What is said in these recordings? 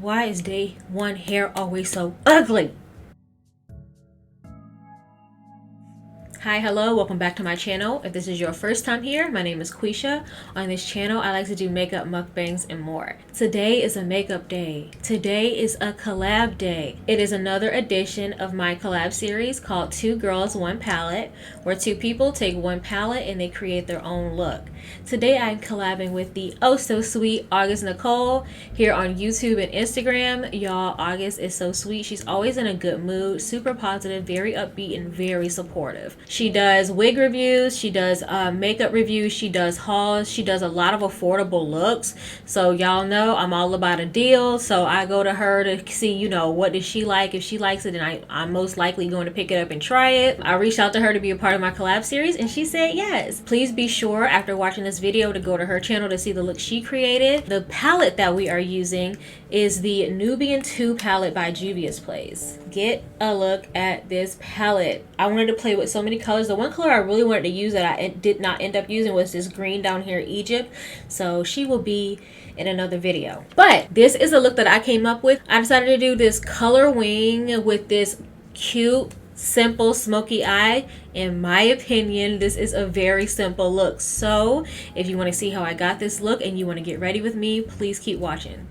Why is day one hair always so ugly? Hi, hello, welcome back to my channel. If this is your first time here, my name is Quisha. On this channel, I like to do makeup, mukbangs, and more. Today is a makeup day. Today is a collab day. It is another edition of my collab series called Two Girls, One Palette, where two people take one palette and they create their own look. Today, I'm collabing with the oh so sweet August Nicole here on YouTube and Instagram. Y'all, August is so sweet. She's always in a good mood, super positive, very upbeat, and very supportive. She does wig reviews, she does makeup reviews, she does hauls, she does a lot of affordable looks. So y'all know I'm all about a deal. So I go to her to see, you know, what does she like. If she likes it, then I'm most likely going to pick it up and try it. I reached out to her to be a part of my collab series and she said yes. Please be sure after watching this video to go to her channel to see the look she created. The palette that we are using is the Nubian 2 palette by Juvia's Place. Get a look at this palette. I wanted to play with so many colors. The one color I really wanted to use that I did not end up using was this green down here, Egypt. So she will be in another video. But this is a look that I came up with. I decided to do this color wing with this cute, simple smoky eye. In my opinion, this is a very simple look. So if you want to see how I got this look and you want to get ready with me, please keep watching.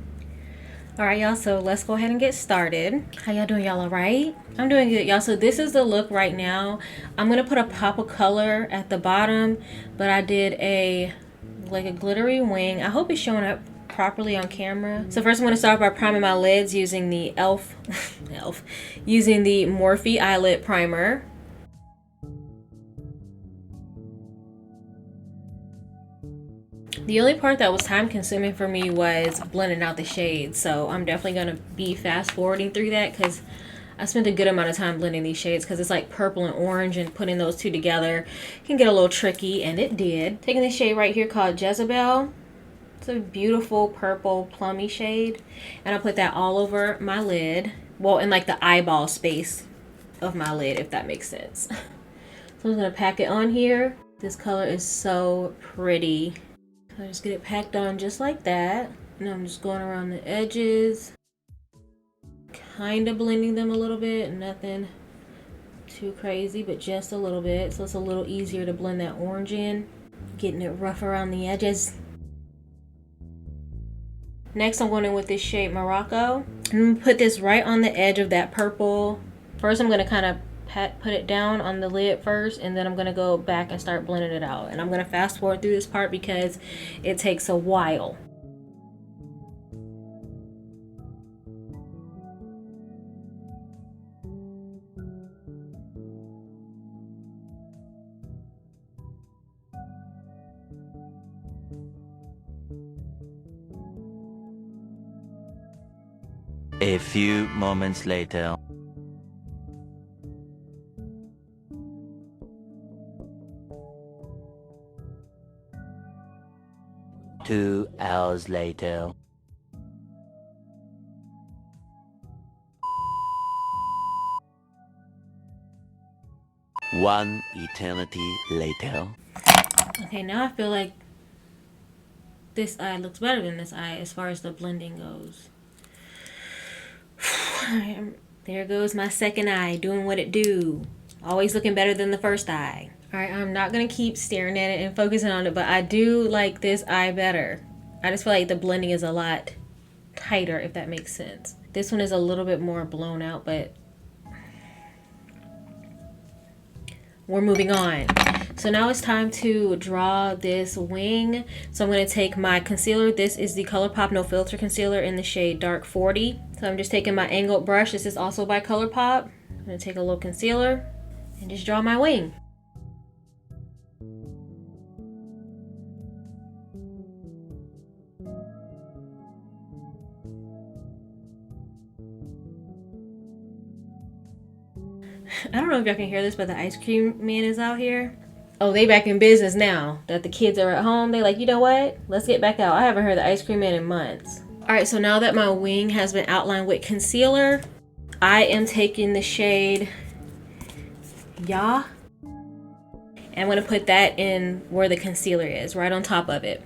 Alright y'all, so let's go ahead and get started. How y'all doing? Y'all alright? I'm doing good, y'all. So this is the look right now. I'm gonna put a pop of color at the bottom, but I did a glittery wing. I hope it's showing up properly on camera. So first I'm going to start by priming my lids using the e.l.f. using the Morphe eyelid primer. The only part that was time consuming for me was blending out the shades, so I'm definitely going to be fast forwarding through that because I spent a good amount of time blending these shades because it's like purple and orange, and putting those two together can get a little tricky, and it did. Taking this shade right here called Jezebel. It's a beautiful purple plummy shade, and I'll put that all over my lid. Well, in like the eyeball space of my lid, if that makes sense. So I'm going to pack it on here. This color is so pretty. So I just get it packed on just like that. And I'm just going around the edges, kind of blending them a little bit. Nothing too crazy, but just a little bit. So it's a little easier to blend that orange in. Getting it rough around the edges. Next, I'm going in with this shade Morocco. I'm going to put this right on the edge of that purple. First, I'm going to kind of put it down on the lid first, and then I'm going to go back and start blending it out. And I'm going to fast forward through this part because it takes a while. A few moments later. Two hours later. One eternity later. Okay, now I feel like this eye looks better than this eye as far as the blending goes. There goes my second eye doing what it do. Always looking better than the first eye. Alright, I'm not going to keep staring at it and focusing on it, but I do like this eye better. I just feel like the blending is a lot tighter, if that makes sense. This one is a little bit more blown out, but we're moving on. So now it's time to draw this wing. So I'm going to take my concealer. This is the Colourpop No Filter Concealer in the shade Dark 40. So I'm just taking my angled brush. This is also by Colourpop. I'm going to take a little concealer and just draw my wing. I don't know if y'all can hear this, but the ice cream man is out here. Oh, they back in business now that the kids are at home. They like, you know what? Let's get back out. I haven't heard the ice cream man in months. All right, so now that my wing has been outlined with concealer, I am taking the shade Ya. And I'm gonna put that in where the concealer is, right on top of it.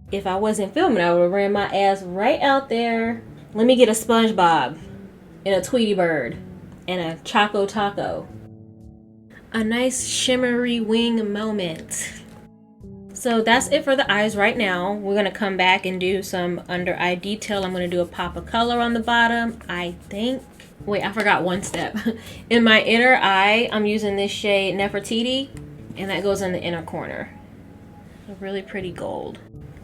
If I wasn't filming, I would have ran my ass right out there. Let me get a SpongeBob and a Tweety Bird and a Choco Taco. A nice shimmery wing moment. So that's it for the eyes right now. We're going to come back and do some under eye detail. I'm going to do a pop of color on the bottom, I think. Wait, I forgot one step. In my inner eye, I'm using this shade Nefertiti, and that goes in the inner corner. A really pretty gold.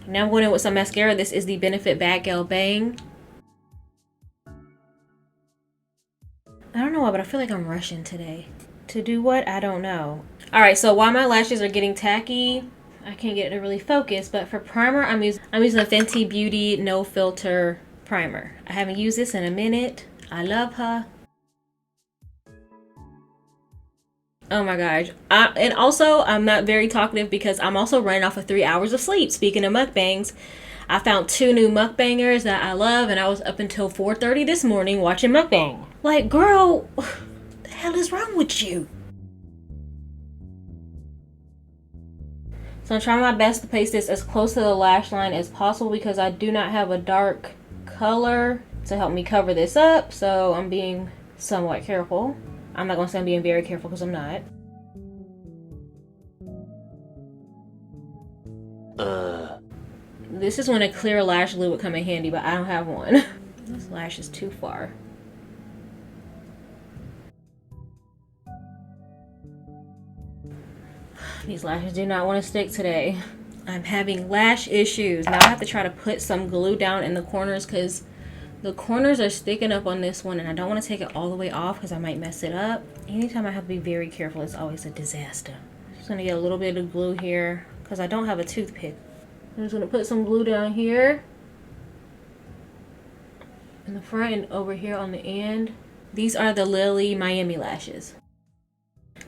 Now I'm going in with some mascara. This is the Benefit Bad Gal Bang. I don't know why, but I feel like I'm rushing today. To do what? I don't know. Alright, so while my lashes are getting tacky, I can't get it to really focus, but for primer, I'm using a Fenty Beauty No Filter primer. I haven't used this in a minute. I love her. Oh my gosh. And also, I'm not very talkative because I'm also running off of 3 hours of sleep. Speaking of mukbangs, I found 2 new mukbangers that I love, and I was up until 4:30 this morning watching mukbang. Like, girl, what the hell is wrong with you? So I'm trying my best to place this as close to the lash line as possible because I do not have a dark color to help me cover this up. So I'm being somewhat careful. I'm not going to say I'm being very careful because I'm not. This is when a clear lash glue would come in handy, but I don't have one. This lash is too far. These lashes do not want to stick today. I'm having lash issues. Now I have to try to put some glue down in the corners because the corners are sticking up on this one, and I don't want to take it all the way off because I might mess it up. Anytime I have to be very careful, it's always a disaster. Just gonna get a little bit of glue here because I don't have a toothpick. I'm just gonna put some glue down here in the front and over here on the end. These are the Lilly Miami lashes.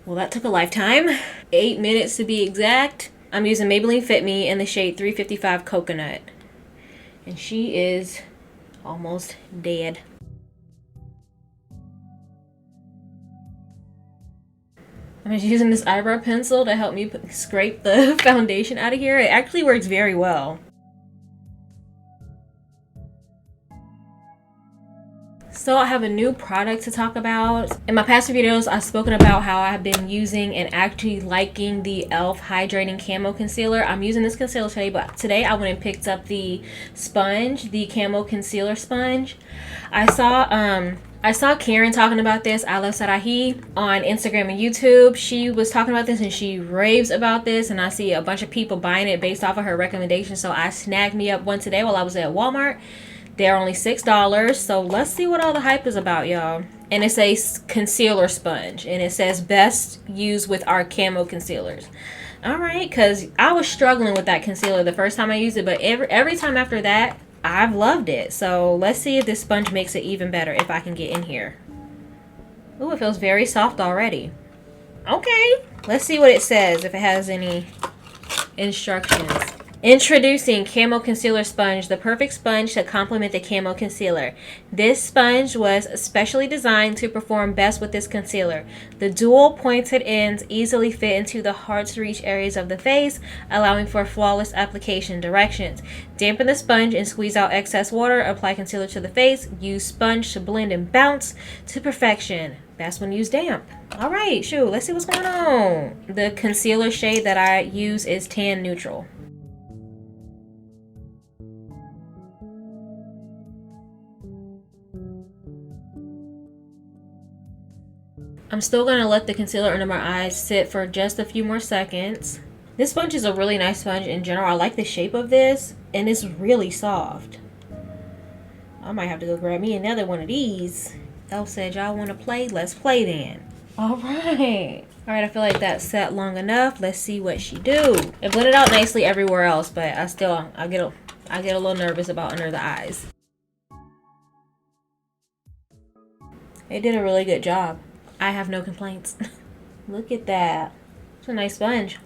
Well, that took a lifetime. 8 minutes to be exact. I'm using Maybelline Fit Me in the shade 355 Coconut. And she is almost dead. I'm just using this eyebrow pencil to help me scrape the foundation out of here. It actually works very well. So I have a new product to talk about. In my past videos, I've spoken about how I've been using and actually liking the e.l.f. Hydrating Camo Concealer. I'm using this concealer today, but today I went and picked up the sponge, the Camo Concealer Sponge. I saw Karen talking about this, e.l.f. Sarahi, on Instagram and YouTube. She was talking about this and she raves about this, and I see a bunch of people buying it based off of her recommendation. So I snagged me up one today while I was at Walmart. They're only $6, so let's see what all the hype is about, y'all. And it's a concealer sponge, and it says best used with our camo concealers. All right, because I was struggling with that concealer the first time I used it, but every time after that, I've loved it. So let's see if this sponge makes it even better if I can get in here. Ooh, it feels very soft already. Okay, let's see what it says, if it has any instructions. Introducing Camo Concealer Sponge, the perfect sponge to complement the camo concealer. This sponge was specially designed to perform best with this concealer. The dual pointed ends easily fit into the hard-to-reach areas of the face, allowing for flawless application directions. Dampen the sponge and squeeze out excess water. Apply concealer to the face. Use sponge to blend and bounce to perfection. Best when used damp. All right, shoot, let's see what's going on. The concealer shade that I use is Tan Neutral. I'm still going to let the concealer under my eyes sit for just a few more seconds. This sponge is a really nice sponge in general. I like the shape of this, and it's really soft. I might have to go grab me another one of these. e.l.f. said, y'all want to play? Let's play then. All right. All right, I feel like that's set long enough. Let's see what she do. It blended out nicely everywhere else, but I get a little nervous about under the eyes. It did a really good job. I have no complaints. Look at that. It's a nice sponge.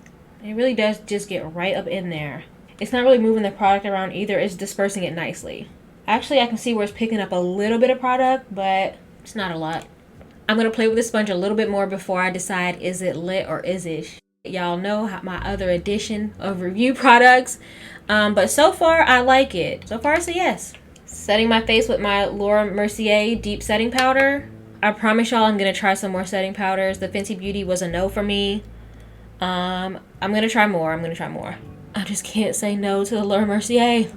It really does just get right up in there. It's not really moving the product around either. It's dispersing it nicely. Actually, I can see where it's picking up a little bit of product, but it's not a lot. I'm going to play with the sponge a little bit more before I decide, is it lit or is it Y'all know my other edition of review products. But so far, I like it. So far, it's a yes. Setting my face with my Laura Mercier Deep Setting Powder. I promise y'all I'm going to try some more setting powders. The Fenty Beauty was a no for me. I'm going to try more. I just can't say no to the Laura Mercier.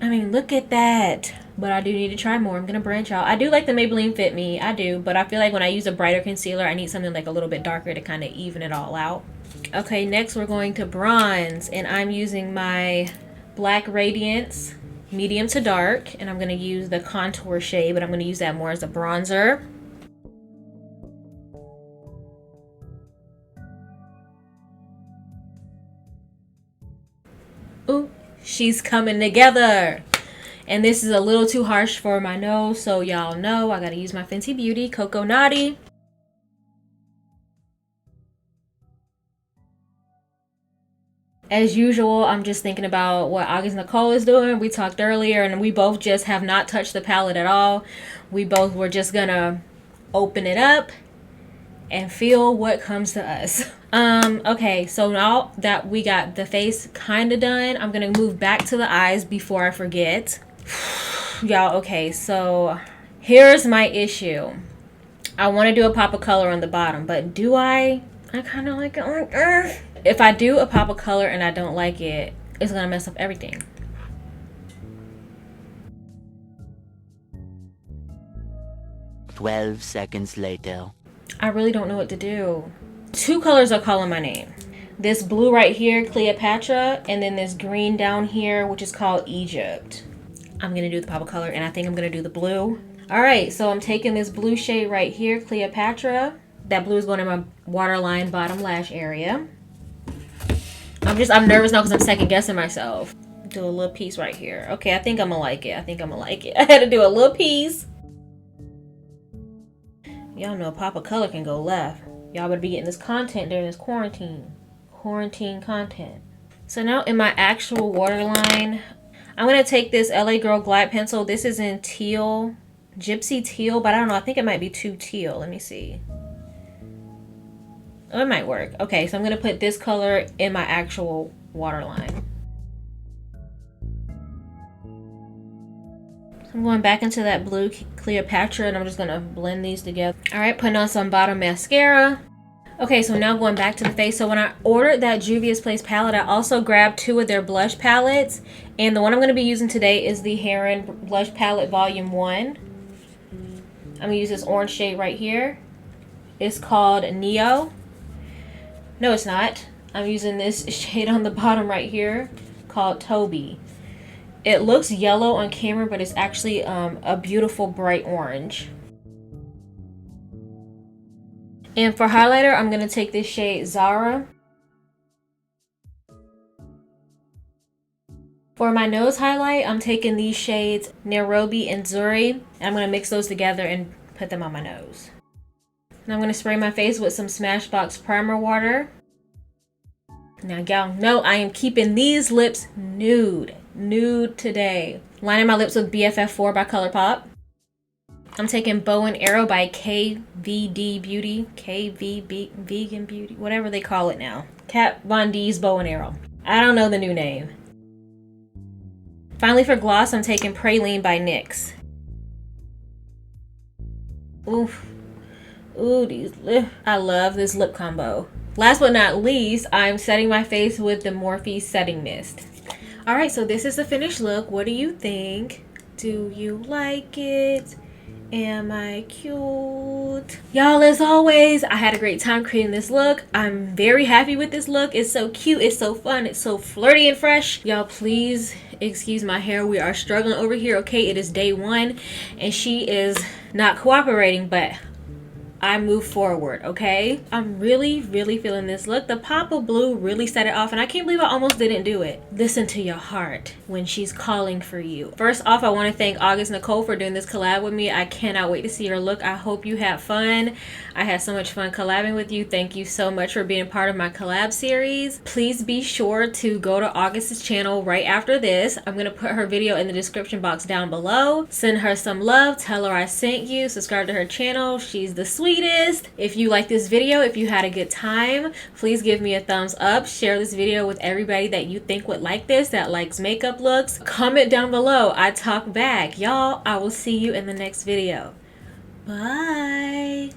I mean, look at that. But I do need to try more. I'm going to branch out. I do like the Maybelline Fit Me. I do. But I feel like when I use a brighter concealer, I need something like a little bit darker to kind of even it all out. Okay, next we're going to bronze. And I'm using my Black Radiance medium to dark. And I'm going to use the contour shade. But I'm going to use that more as a bronzer. Ooh, she's coming together. And this is a little too harsh for my nose, so y'all know I gotta use my Fenty Beauty Coco Naughty. As usual, I'm just thinking about what August Nicole is doing. We talked earlier, and we both just have not touched the palette at all. We both were just gonna open it up and feel what comes to us. Okay, so now that we got the face kind of done, I'm gonna move back to the eyes before I forget. Y'all, okay, so here's my issue. I want to do a pop of color on the bottom, but do I kind of like it. If I do a pop of color and I don't like it, it's gonna mess up everything. "12 seconds later." I really don't know what to do. Two colors are calling my name. This blue right here, Cleopatra, and then this green down here, which is called Egypt. I'm gonna do the pop of color, and I think I'm gonna do the blue. All right, so I'm taking this blue shade right here, Cleopatra. That blue is going in my waterline bottom lash area. I'm nervous now because I'm second guessing myself. Do a little piece right here. Okay, I think I'm gonna like it. I had to do a little piece. Y'all know a pop of color can go left. Y'all better be getting this content during this quarantine. Quarantine content. So now in my actual waterline, I'm going to take this LA Girl Glide Pencil. This is in teal, Gypsy Teal, but I don't know. I think it might be too teal. Let me see. Oh, it might work. Okay, so I'm going to put this color in my actual waterline. So I'm going back into that blue Cleopatra, and I'm just going to blend these together. All right, putting on some bottom mascara. Okay, so now going back to the face. So when I ordered that Juvia's Place palette, I also grabbed two of their blush palettes. And the one I'm going to be using today is the Heron Blush Palette Volume 1. I'm going to use this orange shade right here. It's called Neo. No, it's not. I'm using this shade on the bottom right here called Toby. It looks yellow on camera, but it's actually a beautiful bright orange. And for highlighter, I'm going to take this shade Zara. For my nose highlight, I'm taking these shades Nairobi and Zuri. And I'm going to mix those together and put them on my nose. Now I'm going to spray my face with some Smashbox primer water. Now y'all know I am keeping these lips nude. Nude today. Lining my lips with BFF4 by Colourpop. I'm taking Bow and Arrow by KvD Beauty. Vegan Beauty. Whatever they call it now. Kat Von D's Bow and Arrow. I don't know the new name. Finally for gloss, I'm taking Praline by NYX. Oof. Ooh, these lip. I love this lip combo. Last but not least, I'm setting my face with the Morphe Setting Mist. Alright, so this is the finished look. What do you think? Do you like it? Am I cute? Y'all, as always, I had a great time creating this look. I'm very happy with this look. It's so cute. It's so fun. It's so flirty and fresh. Y'all, please excuse my hair. We are struggling over here. Okay, it is day one, and she is not cooperating, but I move forward, okay? I'm really feeling this look. The pop of blue really set it off, and I can't believe I almost didn't do it. Listen to your heart when she's calling for you. First off, I want to thank August Nicole for doing this collab with me. I cannot wait to see your look. I hope you had fun. I had so much fun collabing with you. Thank you so much for being part of my collab series. Please be sure to go to August's channel right after this. I'm going to put her video in the description box down below. Send her some love. Tell her I sent you. Subscribe to her channel. She's the sweetest. If you like this video, if you had a good time, please give me a thumbs up. Share this video with everybody that you think would like this, that likes makeup looks. Comment down below. I talk back. Y'all, I will see you in the next video. Bye.